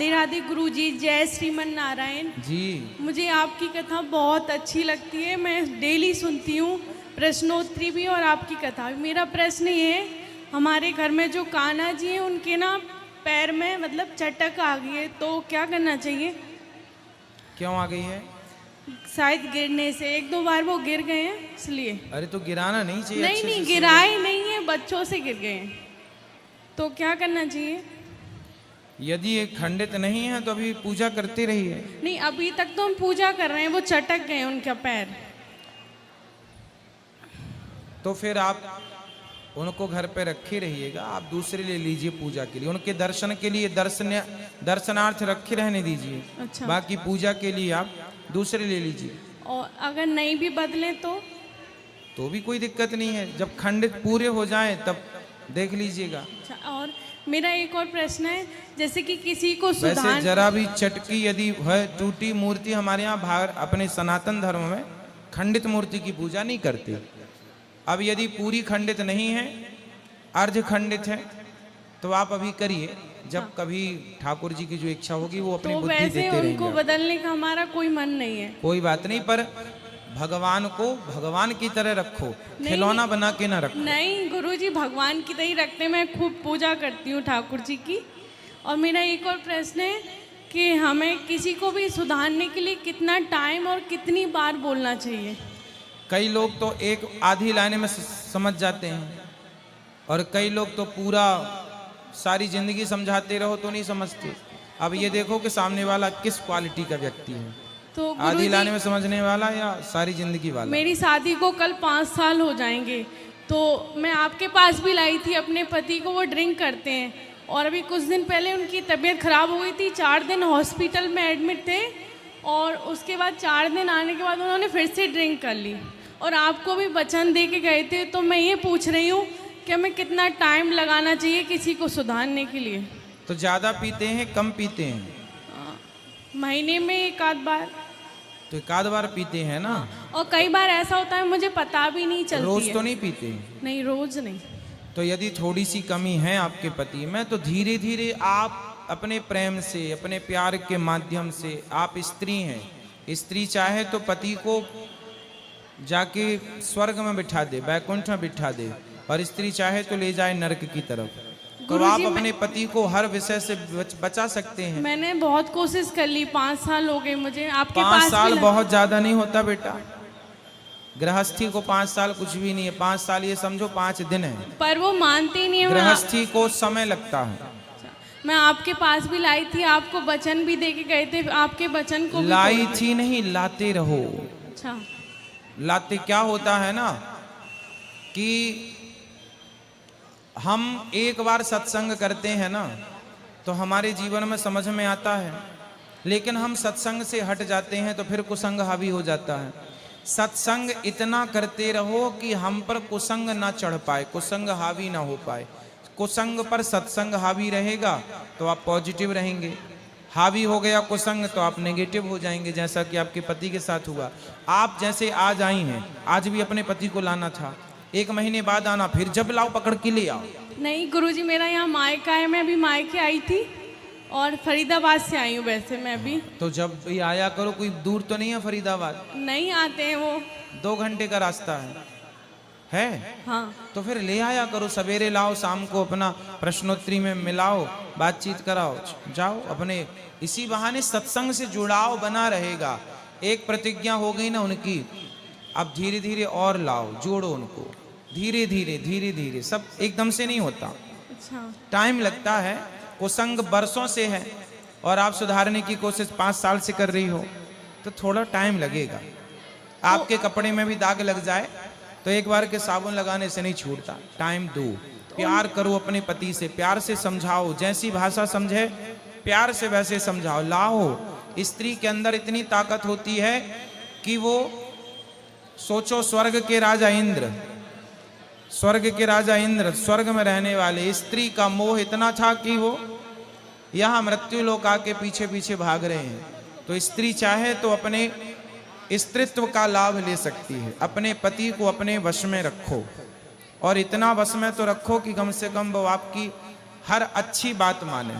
राधे राधे गुरुजी, जय श्रीमन नारायण जी। मुझे आपकी कथा बहुत अच्छी लगती है, मैं डेली सुनती हूँ, प्रश्नोत्तरी भी और आपकी कथा भी। मेरा प्रश्न ये है, हमारे घर में जो कान्हा जी हैं उनके ना पैर में मतलब चटक आ गई है, तो क्या करना चाहिए? क्यों आ गई है? शायद गिरने से, एक दो बार वो गिर गए हैं इसलिए। अरे तो गिराना नहीं चाहिए। नहीं नहीं, गिराए नहीं है, बच्चों से गिर गए हैं, तो क्या करना चाहिए? यदि ये खंडित नहीं है तो अभी पूजा करते रहिए। नहीं, अभी तक तो हम पूजा कर रहे हैं, वो चटक गए उनका पैर। तो फिर आप उनको घर पे रखे रहिएगा, आप दूसरे ले लीजिए पूजा के लिए, उनके दर्शन के लिए दर्शनार्थ रखे रहने दीजिए। अच्छा। बाकी पूजा के लिए आप दूसरे ले लीजिए। और अगर नहीं भी बदले तो भी कोई दिक्कत नहीं है, जब खंडित पूरे हो जाएं तब देख लीजिएगा। अच्छा, और मेरा एक और प्रश्न है, जैसे कि किसी को वैसे सुधार जरा भी चटकी यदि है टूटी मूर्ति, हमारे यहाँ बाहर अपने सनातन धर्म में खंडित मूर्ति की पूजा नहीं करते। अब यदि पूरी खंडित नहीं है, अर्ध खंडित है, तो आप अभी करिए, जब कभी ठाकुर जी की जो इच्छा होगी वो अपनी तो बुद्धि वैसे देते रहेंगे। उनको बदलने का हमारा कोई मन नहीं है। कोई बात नहीं, पर भगवान को भगवान की तरह रखो, खिलौना बना के ना रखो। नहीं गुरुजी, भगवान की तरह ही रखते, मैं खूब पूजा करती हूँ ठाकुर जी की। और मेरा एक और प्रश्न है कि हमें किसी को भी सुधारने के लिए कितना टाइम और कितनी बार बोलना चाहिए? कई लोग तो एक आधी लाइन में समझ जाते हैं, और कई लोग तो पूरा सारी जिंदगी समझाते रहो तो नहीं समझते। अब ये देखो कि सामने वाला किस क्वालिटी का व्यक्ति है, तो आधी लाने में समझने वाला या सारी जिंदगी वाला। मेरी शादी को कल 5 साल हो जाएंगे, तो मैं आपके पास भी लाई थी अपने पति को, वो ड्रिंक करते हैं, और अभी कुछ दिन पहले उनकी तबीयत खराब हो गई थी, 4 दिन हॉस्पिटल में एडमिट थे, और उसके बाद 4 दिन आने के बाद उन्होंने फिर से ड्रिंक कर ली, और आपको भी वचन दे के गए थे। तो मैं ये पूछ रही हूँ कि हमें कितना टाइम लगाना चाहिए किसी को सुधारने के लिए? तो ज्यादा पीते हैं कम pीते हैं? महीने में एक आध बार। तो एक आध बार पीते हैं ना। और कई बार ऐसा होता है मुझे पता भी नहीं चलती रोज है। तो नहीं पीते? नहीं, रोज नहीं। तो यदि थोड़ी सी कमी है आपके पति में, तो धीरे धीरे आप अपने प्रेम से, अपने प्यार के माध्यम से, आप स्त्री हैं, स्त्री चाहे तो पति को जाके स्वर्ग में बिठा दे, बैकुंठ में बिठा दे, और स्त्री चाहे तो ले जाए नरक की तरफ। तो आप अपने पति को हर विषय से बचा सकते हैं। मैंने बहुत कोशिश कर ली, 5 साल हो गए मुझे आपके 5 पास साल बहुत ज्यादा नहीं होता बेटा, गृहस्थी को 5 साल कुछ भी नहीं है। 5 साल ये समझो 5 दिन है, पर वो मानते ही नहीं है। गृहस्थी को समय लगता है। मैं आपके पास भी लाई थी, आपको वचन भी दे के गए थे, आपके वचन को लाई थी नहीं, लाते रहो। अच्छा। लाते क्या होता है ना कि हम एक बार सत्संग करते हैं ना तो हमारे जीवन में समझ में आता है, लेकिन हम सत्संग से हट जाते हैं तो फिर कुसंग हावी हो जाता है। सत्संग इतना करते रहो कि हम पर कुसंग ना चढ़ पाए, कुसंग हावी ना हो पाए। कुसंग पर सत्संग हावी रहेगा तो आप पॉजिटिव रहेंगे, हावी हो गया कुसंग तो आप नेगेटिव हो जाएंगे, जैसा कि आपके पति के साथ हुआ। आप जैसे आज आई हैं, आज भी अपने पति को लाना था, 1 महीने बाद आना, फिर जब लाओ पकड़ के ले आओ। नहीं गुरुजी, मेरा यहाँ मायका है, मैं अभी मायके आई थी और फरीदाबाद से आई हूँ वैसे मैं भी। तो जब भी आया करो, कोई दूर तो नहीं है फरीदाबाद? नहीं आते हैं वो, 2 घंटे का रास्ता है? हाँ। तो फिर ले आया करो, सवेरे लाओ, शाम को अपना प्रश्नोत्तरी में मिलाओ, बातचीत कराओ, जाओ अपने। इसी बहाने सत्संग से जुड़ाव बना रहेगा। एक प्रतिज्ञा हो गई ना उनकी, अब धीरे धीरे और लाओ, जोड़ो उनको, धीरे धीरे धीरे धीरे, सब एकदम से नहीं होता। अच्छा। टाइम लगता है, कुसंग बरसों से है और आप सुधारने की कोशिश 5 साल से कर रही हो, तो थोड़ा टाइम लगेगा। आपके कपड़े में भी दाग लग जाए तो एक बार के साबुन लगाने से नहीं छूटता, टाइम दो। प्यार करो अपने पति से, प्यार से समझाओ, जैसी भाषा समझे प्यार से वैसे समझाओ, लाओ। स्त्री के अंदर इतनी ताकत होती है कि वो, सोचो स्वर्ग के राजा इंद्र, स्वर्ग के राजा इंद्र, स्वर्ग में रहने वाले, स्त्री का मोह इतना था कि वो यहाँ मृत्यु लोक आके पीछे पीछे भाग रहे हैं। तो स्त्री चाहे तो अपने स्त्रीत्व का लाभ ले सकती है। अपने पति को अपने वश में रखो, और इतना वश में तो रखो कि कम से कम वो आपकी हर अच्छी बात माने,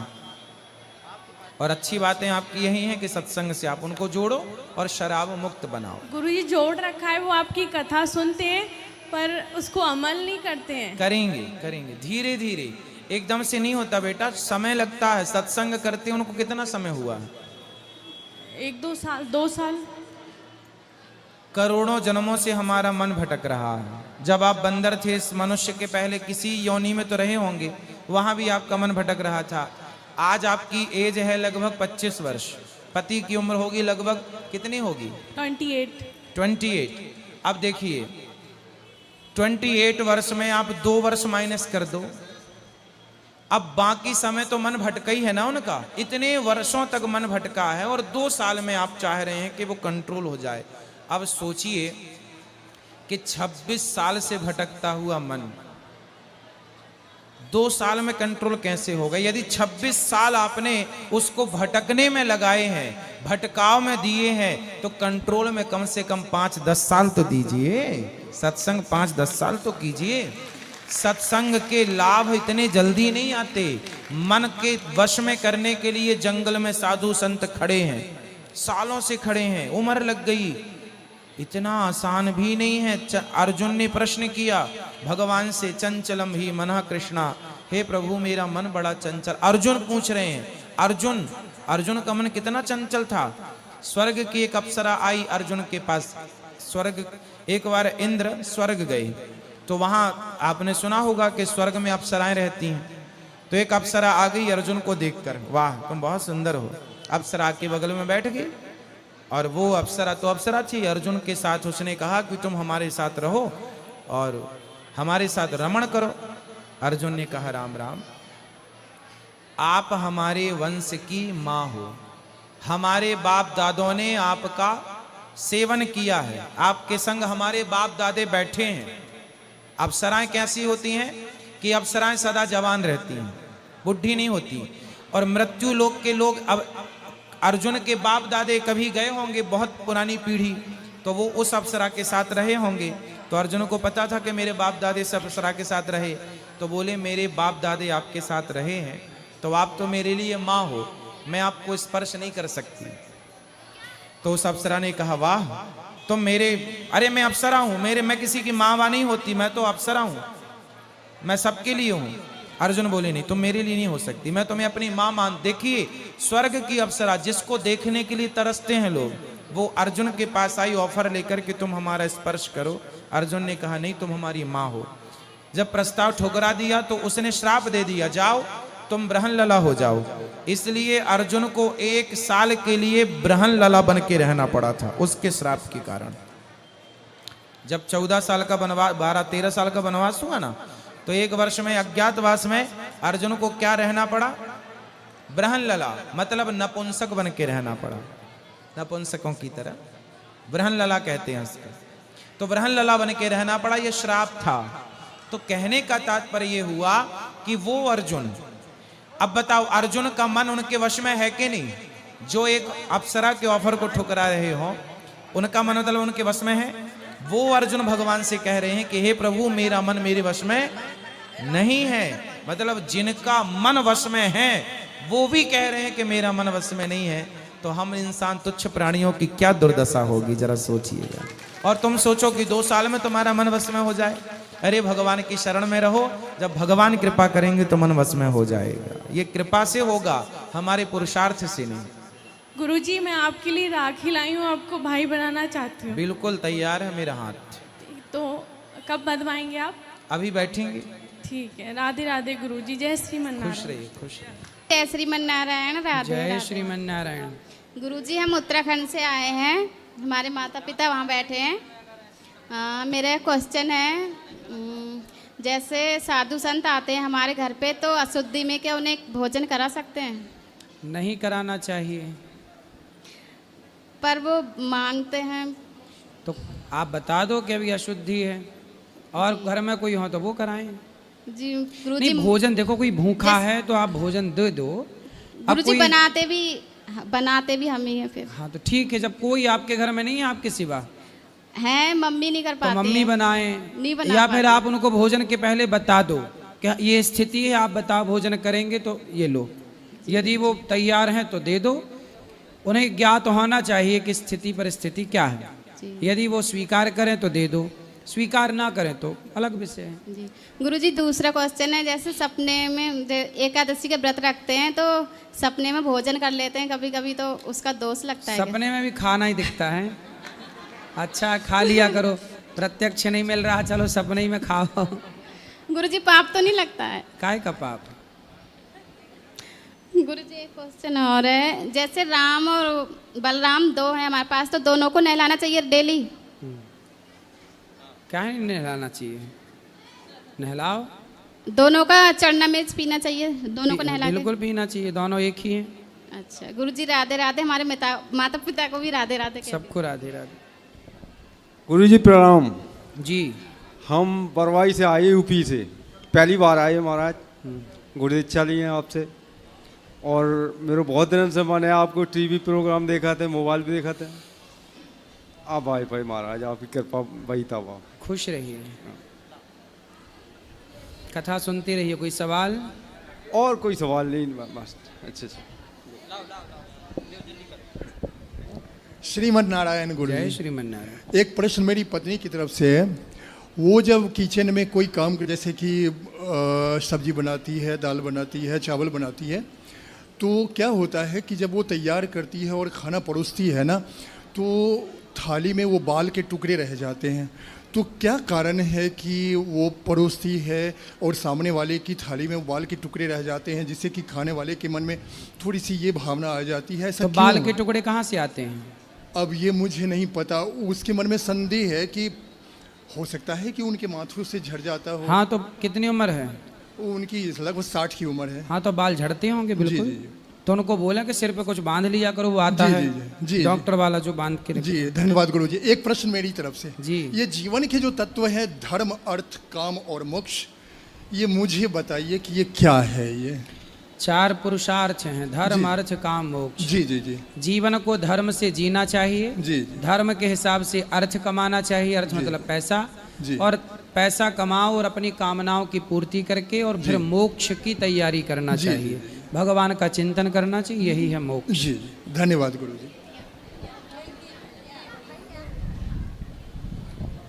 और अच्छी बातें आपकी यही हैं कि सत्संग से आप उनको जोड़ो और शराब मुक्त बनाओ। गुरुजी जोड़ रखा है, वो आपकी कथा सुनते हैं पर उसको अमल नहीं करते हैं। करेंगे करेंगे धीरे धीरे, एकदम से नहीं होता बेटा, समय लगता है। सत्संग करते उनको कितना समय हुआ है? 1-2 साल, 2 साल। करोड़ों जन्मों से हमारा मन भटक रहा है। जब आप बंदर थे इस मनुष्य के पहले किसी योनि में तो रहे होंगे, वहां भी आपका मन भटक रहा था। आज आपकी एज है लगभग 25 वर्ष, पति की उम्र होगी लगभग कितनी होगी? 28। अब देखिए 28 वर्ष में आप 2 वर्ष माइनस कर दो, अब बाकी समय तो मन भटका ही है ना उनका। इतने वर्षों तक मन भटका है और 2 साल में आप चाह रहे हैं कि वो कंट्रोल हो जाए। अब सोचिए कि 26 साल से भटकता हुआ मन 2 साल में कंट्रोल कैसे होगा? यदि 26 साल आपने उसको भटकने में लगाए हैं, भटकाव में दिए हैं, तो कंट्रोल में कम से कम 5-10 साल तो दीजिए। सत्संग 5-10 साल तो कीजिए। सत्संग के लाभ इतने जल्दी नहीं आते। मन के वश में करने के लिए जंगल में साधु संत खड़े हैं, सालों से खड़े हैं, उम्र लग गई, इतना आसान भी नहीं है। अर्जुन ने प्रश्न किया भगवान से, चंचलम ही मनः कृष्णा, हे प्रभु मेरा मन बड़ा चंचल। अर्जुन पूछ रहे हैं, अर्जुन का मन कितना चंचल था। स्वर्ग की एक अप्सरा आई अर्जुन के पास। स्वर्ग, एक बार इंद्र स्वर्ग गए तो वहां आपने सुना होगा कि स्वर्ग में अप्सराएं रहती हैं। तो एक अप्सरा आ गई अर्जुन को देखकर, वाह तुम बहुत सुंदर हो। अप्सरा के बगल में बैठ गई और वो अप्सरा तो अप्सरा थी। अर्जुन के साथ उसने कहा कि तुम हमारे साथ रहो और हमारे साथ रमण करो। अर्जुन ने कहा राम राम, आप हमारे वंश की माँ हो, हमारे बाप दादों ने आपका सेवन किया है, आपके संग हमारे बाप दादे बैठे हैं। अप्सराएं कैसी होती हैं कि अप्सराएं सदा जवान रहती हैं, बुढ़ी नहीं होती। और मृत्यु लोक के लोग, अब अर्जुन के बाप दादे कभी गए होंगे बहुत पुरानी पीढ़ी, तो वो उस अप्सरा के साथ रहे होंगे। तो अर्जुन को पता था कि मेरे बाप दादे सब अप्सरा के साथ रहे, तो बोले मेरे बाप दादे आपके साथ रहे हैं तो आप तो मेरे लिए माँ हो, मैं आपको स्पर्श नहीं कर सकती। तो उस अप्सरा ने कहा वाह तुम मेरे, अरे मैं अप्सरा हूं, मैं किसी की माँ नहीं होती, मैं तो अप्सरा हूं, मैं सबके लिए हूं। अर्जुन बोले नहीं तुम मेरे लिए नहीं हो सकती, मैं तुम्हें अपनी माँ मान। देखिए स्वर्ग की अप्सरा जिसको देखने के लिए तरसते हैं लोग, वो अर्जुन के पास आई ऑफर लेकर कि तुम हमारा स्पर्श करो। अर्जुन ने कहा नहीं तुम हमारी माँ हो। जब प्रस्ताव ठुकरा दिया तो उसने श्राप दे दिया, जाओ तुम ब्रहन लला हो जाओ। इसलिए अर्जुन को 1 साल के लिए ब्रहन लला बन के रहना पड़ा था उसके श्राप के कारण। जब 14 साल का वनवास, 12-13 साल का वनवास हुआ ना, तो 1 वर्ष में अज्ञातवास में अर्जुन को क्या रहना पड़ा? ब्रहन लला, मतलब नपुंसक बन के रहना पड़ा, नपुंसकों की तरह ब्रहन लला कहते हैं उसको। तो ब्रहन लला बन के रहना पड़ा, यह श्राप था। तो कहने का तात्पर्य यह हुआ कि वो अर्जुन, अब बताओ अर्जुन का मन उनके वश में है कि नहीं? जो एक अप्सरा के ऑफर को ठुकरा रहे हो, उनका मन मतलब उनके वश में है। वो अर्जुन भगवान से कह रहे हैं कि हे प्रभु मेरा मन मेरे वश में नहीं है। मतलब जिनका मन वश में है वो भी कह रहे हैं कि मेरा मन वश में नहीं है, तो हम इंसान तुच्छ प्राणियों की क्या दुर्दशा होगी, जरा सोचिएगा। और तुम सोचो कि 2 साल में तुम्हारा मन वश में हो जाए। अरे भगवान की शरण में रहो, जब भगवान कृपा करेंगे तो मन वश में हो जाएगा। ये कृपा से होगा, हमारे पुरुषार्थ से नहीं। गुरुजी मैं आपके लिए राखी लाई हूँ, आपको भाई बनाना चाहती हूँ। बिल्कुल तैयार है मेरा हाथ। तो कब बंधवाएंगे आप? अभी बैठेंगे। ठीक है, राधे राधे गुरुजी, जय श्रीमन नारायण। खुश रहिए, खुश रहिए। जय श्रीमन नारायण। राधे जय राधे। श्रीमन नारायण। गुरुजी हम उत्तराखंड से आए हैं, हमारे माता पिता वहाँ बैठे हैं। मेरा क्वेश्चन है, जैसे साधु संत आते हैं हमारे घर पे, तो अशुद्धि में क्या उन्हें भोजन करा सकते हैं? नहीं कराना चाहिए। पर वो मांगते हैं। तो आप बता दो कि अभी अशुद्धि है और घर में कोई हो तो वो कराएं। जी गुरुजी, नहीं भोजन देखो, कोई भूखा है तो आप भोजन दे दो। गुरुजी बनाते भी हम ही हैं फिर। हाँ तो ठीक है, जब कोई आपके घर में नहीं है आपके सिवा, हैं मम्मी नहीं कर तो पाती मम्मी हैं। बनाएं, नहीं बना या फिर पाती। आप उनको भोजन के पहले बता दो कि ये स्थिति है, आप बताओ भोजन करेंगे तो ये लो। यदि वो तैयार हैं तो दे दो। उन्हें ज्ञात होना चाहिए कि स्थिति परिस्थिति क्या है। जी। यदि वो स्वीकार करें तो दे दो, स्वीकार ना करें तो अलग विषय है। जी गुरुजी, दूसरा क्वेश्चन है, जैसे सपने में एकादशी के व्रत रखते हैं तो सपने में भोजन कर लेते हैं कभी कभी, तो उसका दोष लगता है क्या? सपने में भी खाना ही दिखता है। अच्छा, खा लिया करो, प्रत्यक्ष नहीं मिल रहा, चलो सपने ही में खाओ। गुरुजी पाप तो नहीं लगता है? काय का पाप? गुरुजी एक क्वेश्चन और है, जैसे राम और बलराम दो हैं हमारे पास, तो दोनों को नहलाना चाहिए डेली? क्या है, नहलाना चाहिए? नहलाओ। दोनों का चढ़ना मिर्च पीना चाहिए, दोनों को नहला के? बिल्कुल पीना चाहिए, दोनों एक ही हैं। अच्छा गुरुजी, राधे राधे। हमारे माता पिता को भी राधे राधे कहते हैं। सबको राधे राधे। गुरुजी प्रणाम जी। हम बरवाई से आए, यूपी से पहली बार आए महाराज। गुरु दीक्षा लिए हैं आपसे, और मेरे बहुत दिनों से मैंने आपको टीवी प्रोग्राम देखा था, मोबाइल पे देखा था। आप आए भाई महाराज, आपकी कृपा वही था। वहाँ खुश रहिए, कथा सुनते रहिए। कोई सवाल? और कोई सवाल नहीं, बस। अच्छा। श्रीमद् नारायण गुरु जय जी। श्रीमन नारायण। एक प्रश्न मेरी पत्नी की तरफ से है। वो जब किचन में कोई काम, जैसे कि सब्जी बनाती है, दाल बनाती है, चावल बनाती है, तो क्या होता है कि जब वो तैयार करती है और खाना परोसती है ना, तो थाली में वो बाल के टुकड़े रह जाते हैं। तो क्या कारण है कि वो परोसती है और सामने वाले की थाली में बाल के टुकड़े रह जाते हैं, जिससे कि खाने वाले के मन में थोड़ी सी ये भावना आ जाती है, ऐसा तो क्यों? बाल के टुकड़े कहाँ से आते हैं? अब ये मुझे नहीं पता। उसके मन में संदेह है कि हो सकता है कि उनके माथुर से झड़ जाता हो। हाँ, तो कितनी उम्र है? उनकी लगभग 60 की उम्र है। हाँ, तो बाल झड़ते होंगे बिल्कुल। जी, जी। तो उनको बोला कि सिर पे कुछ बांध लिया करो, वो आता जी, है जी, जी, जी, डॉक्टर वाला जो बांध के रखता है। जी धन्यवाद गुरु जी। एक प्रश्न मेरी तरफ से जी। ये जीवन के जो तत्व है, धर्म, अर्थ, काम और मोक्ष, ये मुझे बताइए कि ये क्या है? ये 4 पुरुषार्थ हैं, धर्म, जी। अर्थ, काम, मोक्ष। जी जी जी जीवन को धर्म से जीना चाहिए। जी जी धर्म के हिसाब से अर्थ कमाना चाहिए, अर्थ मतलब पैसा, जी। और पैसा कमाओ और अपनी कामनाओं की पूर्ति करके और फिर मोक्ष की तैयारी करना जी, चाहिए। जी। भगवान का चिंतन करना चाहिए, यही है मोक्ष। जी जी धन्यवाद गुरु जी।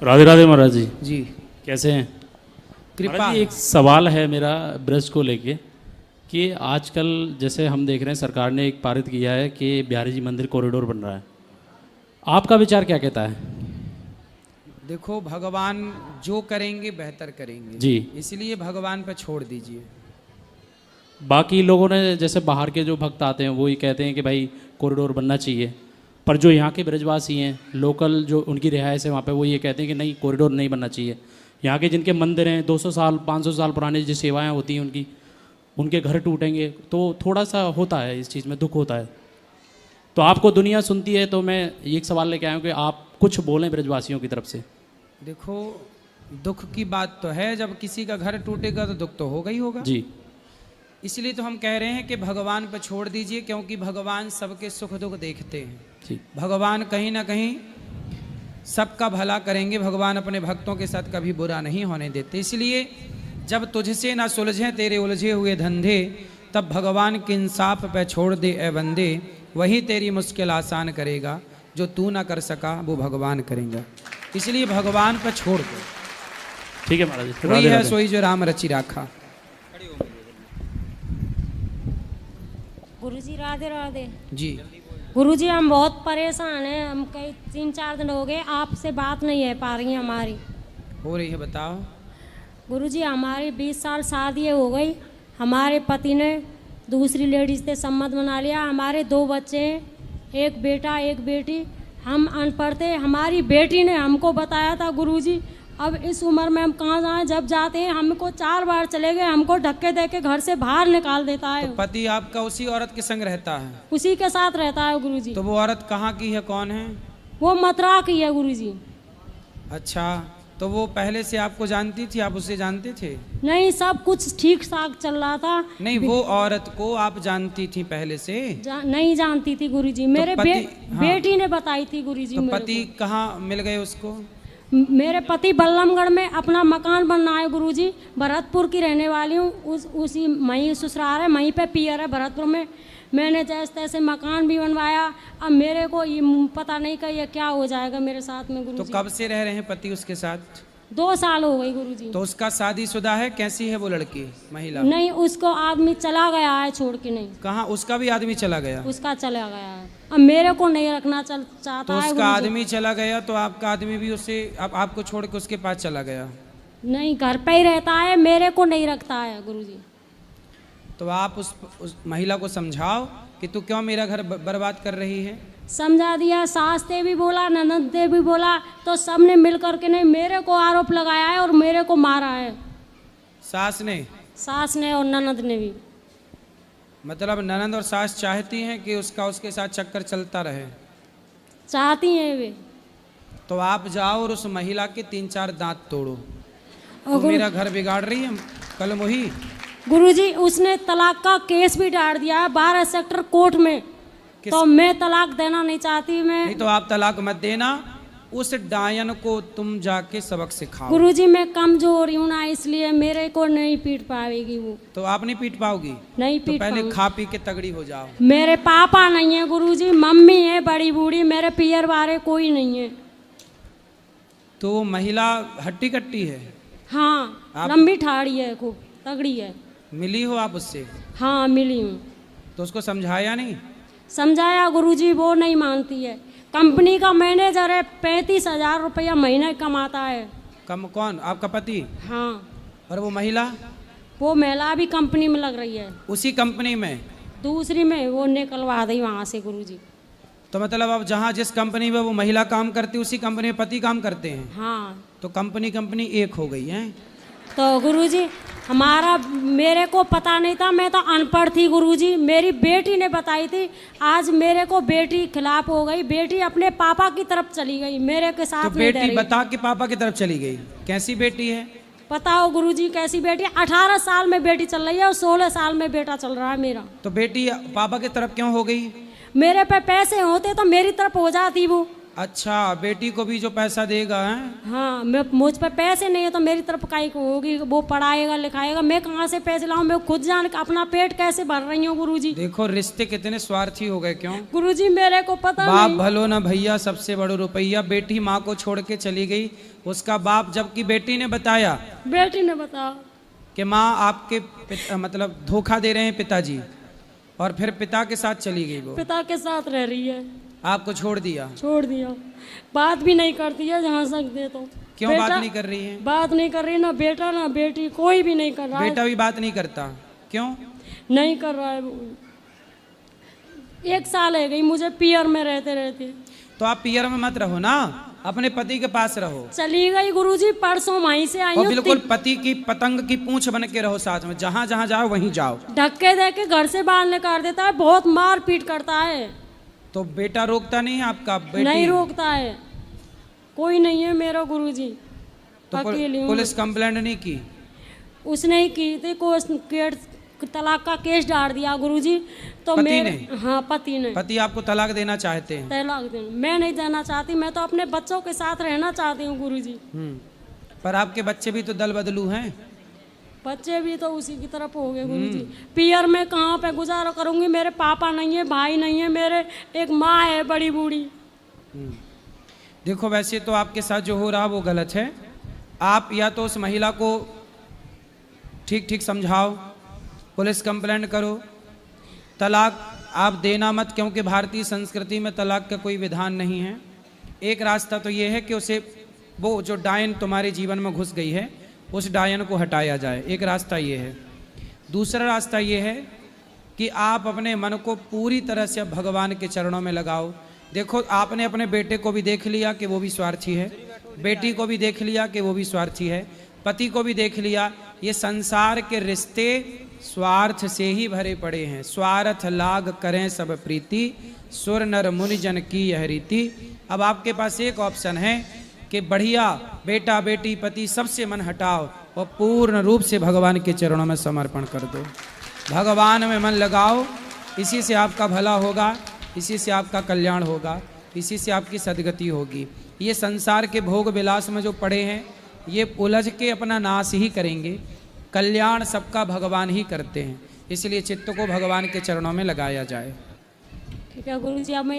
राधे राधे महाराज जी, जी कैसे हैं? कृपा महाराज जी, एक सवाल है मेरा ब्रज को लेके कि आजकल जैसे हम देख रहे हैं, सरकार ने एक पारित किया है कि बिहारी जी मंदिर कॉरिडोर बन रहा है। आपका विचार क्या कहता है? देखो, भगवान जो करेंगे बेहतर करेंगे जी। इसलिए भगवान पर छोड़ दीजिए। बाकी लोगों ने, जैसे बाहर के जो भक्त आते हैं, वो ही कहते हैं कि भाई कॉरिडोर बनना चाहिए, पर जो यहाँ के ब्रजवासी हैं, लोकल जो उनकी रिहाइश है वहाँ पे, वो ये कहते हैं कि नहीं, कॉरिडोर नहीं बनना चाहिए। यहाँ के जिनके मंदिर हैं, 200 साल 500 साल पुरानी जो सेवाएं होती हैं उनकी, उनके घर टूटेंगे, तो थोड़ा सा होता है, इस चीज़ में दुख होता है। तो आपको दुनिया सुनती है, तो मैं एक सवाल लेके आया हूँ कि आप कुछ बोलें ब्रजवासियों की तरफ से। देखो, दुख की बात तो है, जब किसी का घर टूटेगा तो दुख तो होगा ही होगा। जी। इसलिए तो हम कह रहे हैं कि भगवान पर छोड़ दीजिए, क्योंकि भगवान सबके सुख दुख देखते हैं। जी। भगवान कहीं ना कहीं सबका भला करेंगे। भगवान अपने भक्तों के साथ कभी बुरा नहीं होने देते। इसलिए जब तुझसे ना सुलझे तेरे उलझे हुए धंधे, तब भगवान के इंसाफ पे छोड़ दे ए बंदे। वही तेरी मुश्किल आसान करेगा, जो तू ना कर सका वो भगवान करेगा। इसलिए भगवान पर छोड़ दो। ठीक है महाराज जी, वही राधे है राधे। सोई जो राम रचि राखा। गुरुजी राधे राधे। जी। गुरुजी हम बहुत परेशान हैं, हम कई 3-4 दिन हो गए आपसे बात नहीं है पा रही हमारी। हो रही है, बताओ। गुरुजी हमारी 20 साल शादी हो गई, हमारे पति ने दूसरी लेडीज से सम्मत बना लिया। हमारे 2 बच्चे हैं, एक बेटा एक बेटी। हम अनपढ़ थे, हमारी बेटी ने हमको बताया था गुरुजी, अब इस उम्र में हम कहाँ जाएं? जब जाते हैं हमको 4 बार चले गए, हमको धक्के दे के घर से बाहर निकाल देता है। तो पति आपका उसी औरत के संग रहता है? उसी के साथ रहता है गुरुजी। तो वो औरत कहाँ की है, कौन है? वो मथुरा की है गुरुजी। अच्छा, तो वो पहले से आपको जानती थी, आप उसे जानते थे? नहीं, सब कुछ ठीक ठाक चल रहा था। नहीं, वो औरत को आप जानती थी पहले से? नहीं जानती थी गुरुजी। मेरे हाँ। बेटी ने बताई थी गुरुजी। तो मेरे पति को। कहाँ मिल गए उसको? मेरे पति बल्लमगढ़ में अपना मकान बनना है गुरुजी। भरतपुर की रहने वाली हूँ, उसी वहीं ससुराल है, वहीं पे पियर है भरतपुर में। मैंने जैसे तैसे मकान भी बनवाया। अब मेरे को ये पता नहीं कि ये क्या हो जाएगा मेरे साथ में गुरुजी। तो कब से रह रहे हैं पति उसके साथ? 2 साल हो गई गुरुजी। तो उसका शादीशुदा है? कैसी है वो लड़की, महिला? नहीं, उसको आदमी चला गया है छोड़ के। नहीं, कहाँ? उसका भी आदमी चला गया? उसका चला गया है, अब मेरे को नहीं रखना चाहता तो है उसका गुरुजी। आदमी चला गया तो आपका आदमी भी उससे आपको छोड़ के उसके पास चला गया? नहीं, घर पे ही रहता है, मेरे को नहीं रखता है गुरुजी। तो आप उस महिला को समझाओ कि तू क्यों मेरा घर बर्बाद कर रही है। समझा दिया, सास ने भी बोला, ननद ने भी बोला, तो सबने मिल करके नहीं मेरे को आरोप लगाया है और मेरे को मारा है। सास ने और ननद ने भी। मतलब ननद और सास चाहती हैं कि उसके साथ चक्कर चलता रहे? चाहती हैं वे। तो आप जाओ और उस महिला के 3-4 दांत तोड़ो। और तो मेरा घर बिगाड़ रही है कल मोही। गुरुजी, उसने तलाक का केस भी डाल दिया है 12 सेक्टर कोर्ट में। तो मैं तलाक देना नहीं चाहती। मैं नहीं, तो आप तलाक मत देना, उस डायन को तुम जाके सबक सिखाओ। गुरुजी, मैं कमजोर हूँ ना, इसलिए मेरे को नहीं पीट पाएगी वो। तो आप नहीं पीट पाओगी? नहीं तो पीट पहले खा पी के तगड़ी हो जाओ। मेरे पापा नहीं है गुरुजी, मम्मी है बड़ी बूढ़ी, मेरे पियर बारे कोई नहीं है। तो वो महिला हट्टी कट्टी है? हाँ, लंबी ठाड़ी है, खूब तगड़ी है। मिली हो आप उससे? हाँ, मिली हूँ। तो उसको समझाया नहीं? समझाया गुरुजी, वो नहीं मानती है। कंपनी का मैनेजर है, 35,000 रुपया महीने कमाता है। कौन? आपका पति? हाँ। और वो महिला? वो महिला भी कंपनी में लग रही है। उसी कंपनी में? दूसरी में वो निकलवा दी वहाँ से गुरुजी। तो मतलब अब जहाँ जिस कंपनी में वो महिला काम करती है उसी कंपनी में पति काम करते हैं? हाँ। तो कंपनी एक हो गई है। तो गुरुजी, मेरे को पता नहीं था, मैं तो अनपढ़ थी गुरुजी। मेरी बेटी ने बताई थी। आज मेरे को बेटी खिलाफ हो गई, बेटी अपने पापा की तरफ चली गई, मेरे के साथ तो बेटी बता के पापा की तरफ चली गई? कैसी बेटी है? बताओ गुरुजी, कैसी बेटी? 18 साल में बेटी चल रही है और 16 साल में बेटा चल रहा है मेरा। तो बेटी पापा की तरफ क्यों हो गई? मेरे पे पैसे होते तो मेरी तरफ हो जाती वो। अच्छा, बेटी को भी जो पैसा देगा है? हाँ, मुझ पे पैसे नहीं है तो मेरी तरफ काई को होगी? वो पढ़ाएगा लिखाएगा, मैं कहाँ से पैसे लाऊं? मैं खुद जान अपना पेट कैसे भर रही हूँ गुरुजी। देखो रिश्ते कितने स्वार्थी हो गए। क्यों गुरुजी? मेरे को पता बाप नहीं। भलो ना भैया, सबसे बड़ो रुपया। बेटी माँ को छोड़ के चली गई, उसका बाप, जबकि बेटी ने बताया कि माँ आपके मतलब धोखा दे रहे हैं पिताजी, और फिर पिता के साथ चली गई। वो पिता के साथ रह रही है, आपको छोड़ दिया? बात भी नहीं करती है जहाँ सकते तो। क्यों बात नहीं कर रही है? बात नहीं कर रही, ना बेटा ना बेटी, कोई भी नहीं कर रहा। बेटा भी बात नहीं करता? क्यों नहीं कर रहा है? 1 साल है गई मुझे पियर में रहते। तो आप पियर में मत रहो ना, अपने पति के पास रहो। चली गई गुरुजी, परसों वहीं से आई। और बिल्कुल पति की पतंग की पूंछ बन के रहो साथ में, जहाँ जहाँ जाओ वहीं जाओ। धक्के दे के घर से बाहर निकाल देता है, बहुत मार पीट करता है। तो बेटा रोकता नहीं है आपका? बेटी नहीं रोकता है, कोई नहीं है मेरा गुरुजी। तो पुलिस कंप्लेंट नहीं की? उसने ही की थी, तलाक का केस डाल दिया गुरुजी। तो पति ने? हाँ, पति ने। पति आपको तलाक देना चाहते हैं? तलाक देना मैं नहीं देना चाहती, मैं तो अपने बच्चों के साथ रहना चाहती हूँ गुरुजी। पर आपके बच्चे भी तो दल बदलू हैं। बच्चे भी तो उसी की तरफ हो गए गुरुजी। पियर में कहाँ पे गुजारा करूंगी? मेरे पापा नहीं है, भाई नहीं है, मेरे एक माँ है बड़ी बूढ़ी। देखो वैसे तो आपके साथ जो हो रहा वो गलत है। आप या तो उस महिला को ठीक समझाओ, पुलिस कंप्लेंट करो, तलाक आप देना मत, क्योंकि भारतीय संस्कृति में तलाक का कोई विधान नहीं है। एक रास्ता तो ये है कि उसे, वो जो डायन तुम्हारे जीवन में घुस गई है, उस डायन को हटाया जाए। एक रास्ता ये है। दूसरा रास्ता ये है कि आप अपने मन को पूरी तरह से भगवान के चरणों में लगाओ। देखो, आपने अपने बेटे को भी देख लिया कि वो भी स्वार्थी है, बेटी को भी देख लिया कि वो भी स्वार्थी है, पति को भी देख लिया। ये संसार के रिश्ते स्वार्थ से ही भरे पड़े हैं। स्वार्थ लाग करें सब प्रीति, सुर नर मुनि जन की यह रीति। अब आपके पास एक ऑप्शन है कि बढ़िया बेटा बेटी पति सबसे मन हटाओ और पूर्ण रूप से भगवान के चरणों में समर्पण कर दो। भगवान में मन लगाओ, इसी से आपका भला होगा, इसी से आपका कल्याण होगा। तो इसी से आपकी सदगति होगी। ये संसार के भोग विलास में जो पड़े हैं ये उलझ के अपना नाश ही करेंगे, कल्याण सबका भगवान ही करते हैं, इसलिए चित्त को भगवान के चरणों में लगाया जाए। ठीक है गुरु जी, अब मैं